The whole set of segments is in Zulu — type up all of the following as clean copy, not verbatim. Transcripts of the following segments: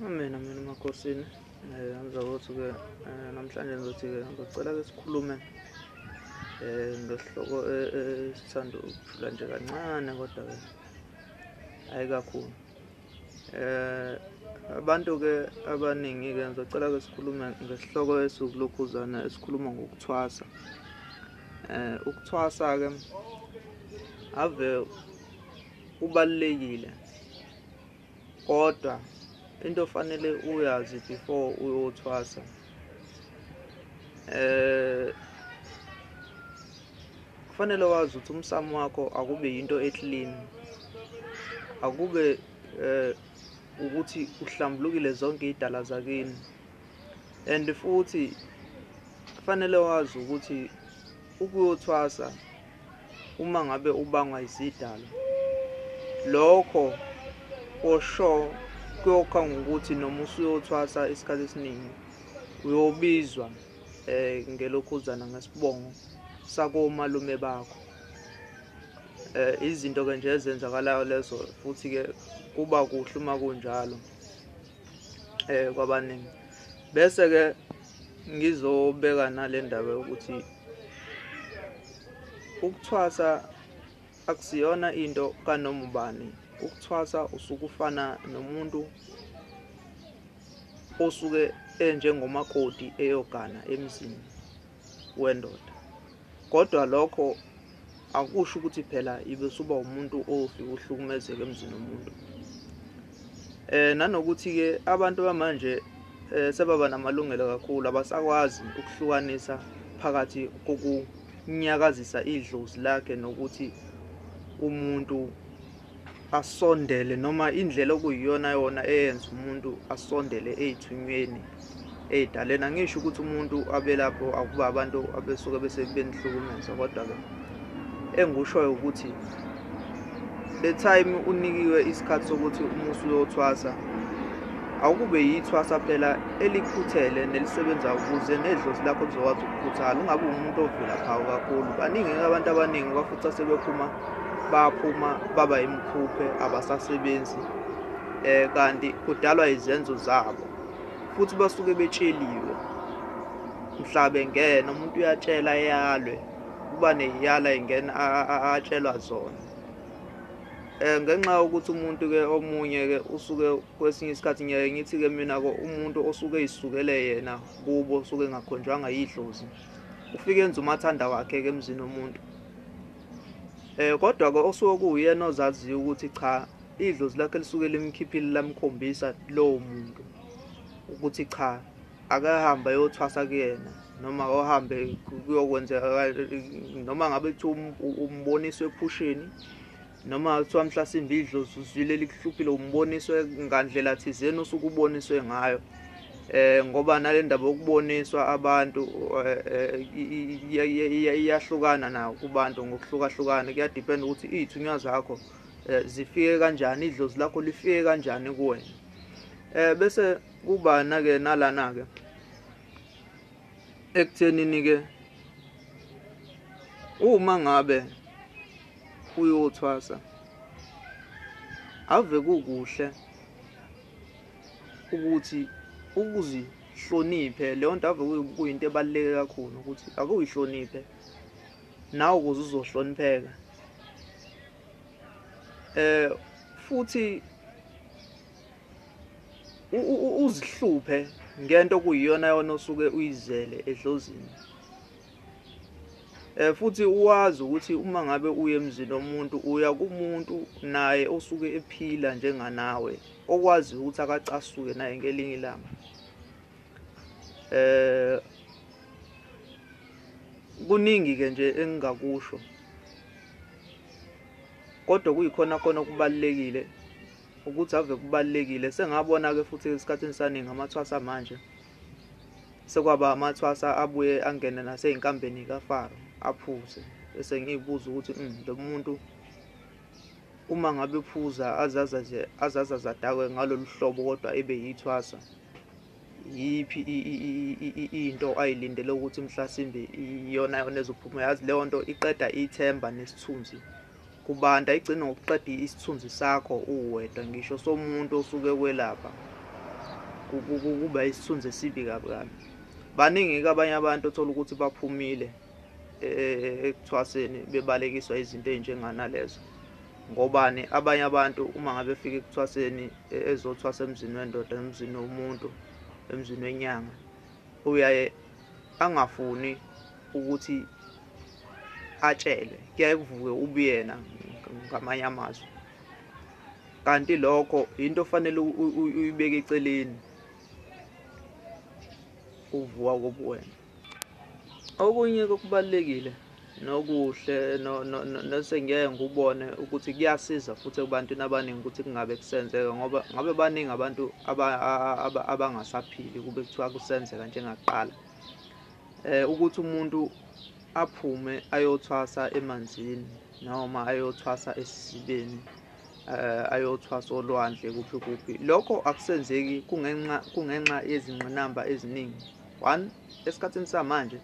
Mina emakosini ngizokuthi-ke namhlanje ngizothi-ke ngizocela-ke sikhulume ngesihloko esithanda ukujula nje kancane kodwa-ke hhayi kakhulu. Abantu-ke abaningi-ke ngizocela-ke sikhulume ngesihloko esiwukulokhuzana esikhuluma ngokuthwasa. Ukuthwasa-ke ave kubalulekile kodwa into ofanele uyazi before uyothwasa kufanele wazi ukuthi umsamo wakho akube yinto eclean, akube ukuthi uhlambulukile zonke idala zakini, and futhi kufanele wazi ukuthi ukuyothwasa uma ngabe ubangwa izidalwa lokho osho kuyokha ngokuthi noma usuyothwasa isikhathi esiningi uyobizwa ngelokhuzana ngesibongo sakomalume bakho. Izinto-ke nje ezenzakalayo lezo futhi-ke kuba kuhle uma kunjalo kwabaningi. Bese-ke ngizobeka nale ndaba yokuthi ukuthwasa akusiyona into kanoma ubani. Ukuthwasa usuke ufana nomuntu osuke enjengomakoti eyogana emzini wendoda, kodwa lokho akusho ukuthi phela ibe suba umuntu ofika uhlukumezeke emzini womuntu. Nanokuthi-ke abantu bamanje sebaba namalungelo kakhulu, abasakwazi ukuhlukanisa phakathi kokunyakazisa idlozi lakhe nokuthi umuntu asondele, noma indlela okuyiyona yona eyenza umuntu asondele ey'thunyweni ey'daleni. Angisho ukuthi umuntu abe lapho akuba abantu abesuke bese benihlukumeza, kodwa-ke engikushoyo ukuthi the time unikiwe isikhathi sokuthi uma usuyothwasa awukube yithwasa phela elikhuthele nelisebenza ukuze nedlozi lakho lizokwazi ukukhuthala, ungabe umuntu ovela phawu kakhulu. Baningi abantu abaningi bafuthi baphuma baba imkhuphe, abasasebenzi kanti kudalwa izenzo zabo futhi basuke betsheliwe mhla bengena. Umuntu uyatshela yalwe, kuba neyala ingena atshelwa zona ngenxa yokuthi umuntu-ke omunye-ke usuke kwesinye isikhathi ngeke ngithi-ke mina-ke umuntu osuke ey'sukele yena kubo osuke engakhonjwanga yidlozi ufike enza umathanda wakhe-ke emzini womuntu. Kodwa-ke osuke kuwuyena ozaziyo ukuthi cha, idlozi lakhe lisuke limkhiphile lamkhombisa lowo muntu ukuthi cha, akahambe ayothwasa kuyena, noma ohambe kuyokwenzeka noma ngabe kuthiwa umboniswe ephusheni, noma kuthiwa mhlasimbe idlozi uzwile likuhluphile umboniswe ngandlela thizeni osuke uboniswe ngayo. Ngoba nale ndaba yokuboniswa abantu iyahlukana nayo kubantu ngokuhlukahlukana, kuyadependa ukuthi iy'thunywa zakho zifike kanjani, idlozi lakho lifike kanjani kuwena. Bese kuba na-ke nalana-ke ekuthenini-ke uma ngabe uyothwasa ave kukuhle ukuthi ukuzihloniphe. Leyo nto ave kuyinto ebaluleke kakhulu ukuthi akuyihloniphe nawe ukuze uzohlonipheka, futhi uzihluphe ngento okuyiyona yona osuke uyizele edlozini, futhi uwazi ukuthi uma ngabe uye emzini womuntu uya kumuntu naye osuke ephila njenganawe, okwazi ukuthi akacasuke naye ngelinye ilanga. Kuningi-ke nje engingakusho, kodwa kuyikhona khona okubalulekile ukuthi ave kubalulekile. Sengabona-ke futhi esikhathini saningi amathwasa manje sekwaba amathwasa abuye angene nasey'nkambeni kaFaro aphuze, bese ngiyibuza ukuthi lo muntu uma ngabe phuza azaza zadakwe ngalolu hlobo kodwa ebe yithwasa, yiphi into ayilindele ukuthi mhlasimbe iyona yona ezophuma? Yazi leyo nto iqeda ithemba nesithunzi kubantu, ayigcina ngokuqeda isithunzi sakho uwedwa, ngisho somuntu osuke kwelapha. kuba isithunzi esibi kabi kabi. Baningi abanye abantu othola ukuthi baphumile ekuthwaseni bebalekiswa izinto ezinjenganalezo. Ngobani abanye abantu uma ngabe befika ekuthwaseni ezothwasa emzini wendoda emzini womuntu emzini wenyanga uyaye angafuni ukuthi atshelwe, kuyaye kuvuke ubuyena ngamanye amazwi. Kanti lokho into ofanele uyibeke eceleni uvuka kobuwena. Okunye kokubalekile nokuhle nesengeke ngubone ukuthi kuyasiza futhi ebantwini abaningi ukuthi kungabe kusenzeka, ngoba ngabe baningi abantu abangasaphili kube kuthiwa kusenzeka njengakuqala. Ukuthi umuntu aphume ayothwasa emanzini noma ayothwasa esizibeni, ayothwasa olwandle kuphi, lokho akusenzeki kungenxa yezingqinamba eziningi. One, esikhathini samanje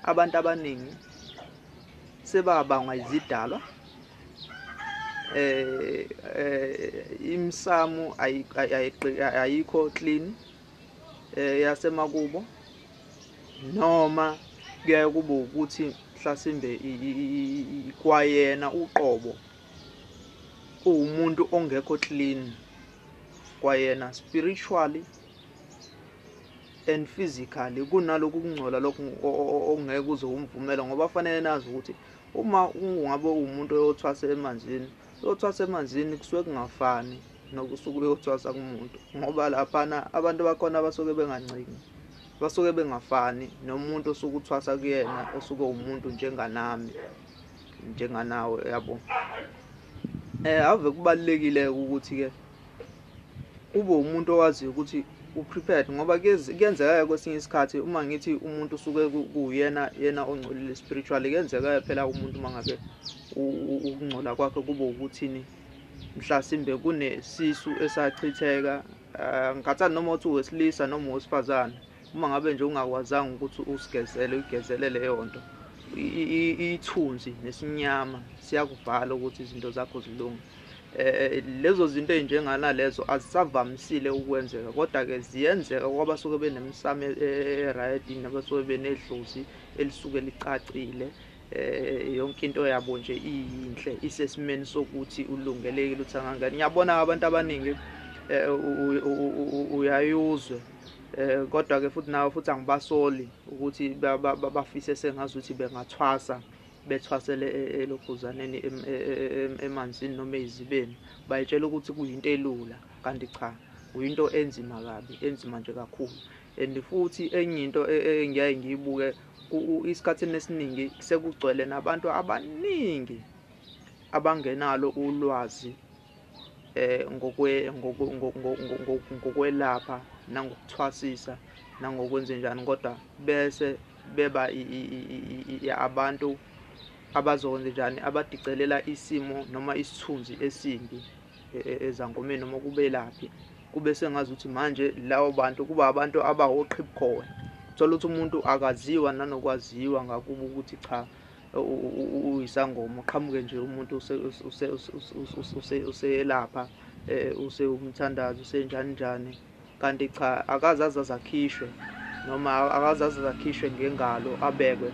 abantu abaningi sebabangwa izidalwa, imsamo ayikho clean yasemakubo, noma kuyaye kube ukuthi mhlasimbe kwayena uqobo umuntu ongekho clean, kwayena spiritually and physically kunaloku kungcola lokho ongeke uze umvumela, ngoba fanele nazi ukuthi uma ungabe umuntu oyothwasa emanzini, uyothwasa emanzini kusuke kungafani nokusuke uyothwasa kumuntu, ngoba laphana abantu bakhona basuke benganciki, basuke bengafani nomuntu osuke uthwasa kuyena osuke umuntu njenganami njenganawe, yabo. Ave kubalekile ukuthi ke ube umuntu owaziyo ukuthi uprepared, ngoba kuyenzeka kwesinye isikhathi uma ngithi umuntu usuke kuyena ongcolile spiritually, kuyenzeka phela umuntu mangabe ukungcola kwakhe kube ukuthini mhlasimbe kunesisu esachitheka, ngathi noma uthi wesilisa noma wesifazane, uma ngabe nje ungakwazanga ukuthi ugezele leyo nto, ithunzi nesinyama siyakuvala ukuthi izinto zakho zilunge. Lezo zinto ezinjenganalezo azisavamisile ukwenzeka, kodwa ke ziyenzeka kwabasuke benemsamo right, nabasuke benedlozi elisuke licacile, yonke into yabo nje iyinhle, isesimeni sokuthi ulungelekile uthi angangani. Ngiyabona abantu abaningi uyayuzwe, kodwa ke futhi nawe futhi angibasoli ukuthi bafise sengazuthi bengathwasa bethwasele elokhuzaneni emanzini noma ezibeni, bayitshela ukuthi kuyinto elula, kanti cha, kuyinto enzima kabi, enzima nje kakhulu. And futhi enye into engiyaye ngiyibuke isikhathini esiningi sekugcwele nabantu abaningi abangenalo ulwazi ngokwelapha nangokuthwasisa nangokwenze njani, kodwa bese beba abantu abazokwenza njani, abadicelela isimo noma isithunzi esimbi ezangomeni noma kubelaphi, kube sengazi ukuthi manje lawo bantu kuba abantu abawoqhibukhowe. Uthola ukuthi umuntu akaziwa nanokwaziwa ngakuba ukuthi cha uyisangoma, uqhamuke nje umuntu useyelapha, usewumthandazo, usenjani, kanti cha akazazi azakhishwe noma akazazi azakhishwe ngengalo abekwe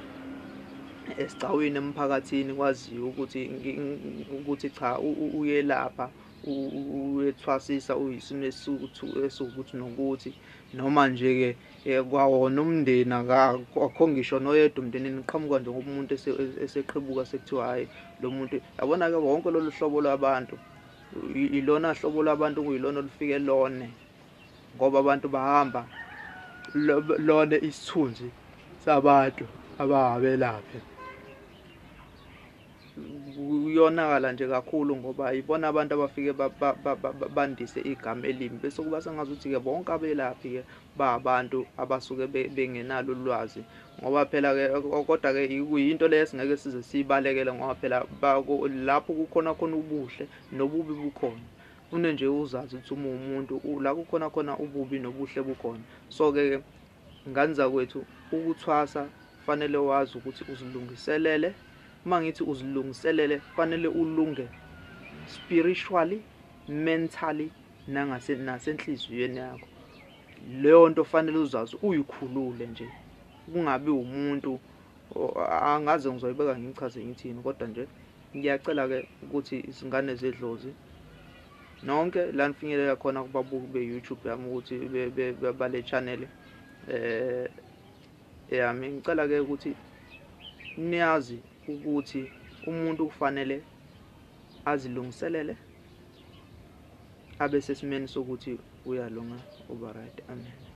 esicawini emphakathini, kwaziyo ukuthi cha uyelapha, uyethwasisa, uyisimo esiwukuthi nokuthi, noma nje ke kwawona umndeni akho ngisho noyedwa umndenini uqhamuka nje ngomuntu eseqhibuka sekuthiwa hayi lo muntu. Yabona ke wonke lolu hlobo lwabantu ilona hlobo lwabantu kuyilona olufike lone, ngoba abantu bahamba lone isithunzi sabantu ababelaphe. Kuyonakala nje kakhulu ngoba ibona abantu abafike bandise igama elimbi, bese kuba sengazuthi ke bonke abelaphi ke abantu abasuke bengenalo ulwazi, ngoba phela ke kodwa ke kuyinto leyo singeke size sibalekele, ngoba phela lapho kukhona khona ubuhle nobubi bukhona. Une nje uzazi ukuthi uma umuntu la kukhona khona ububi nobuhle bukhona. So ke ngani zakwethu ukuthwasa fanele wazi ukuthi uzilungiselele. Uma ngithi uzilungiselele fanele ulunge spiritually, mentally nasenhliziyweni yakho. leyo nto fanele uzazi uyikhulule nje, kungabi umuntu angaze ngizoyibeka ngimchaze ngithini, kodwa nje ngiyacela ke ukuthi izingane zedlozi nonke la nifinyelela khona kubabuki be-YouTube yami ukuthi bale channel yami, ngicela ke ukuthi niyazi ukuthi umuntu kufanele azilungiselele abe sesimeni sokuthi uyalunga uba right. Amen.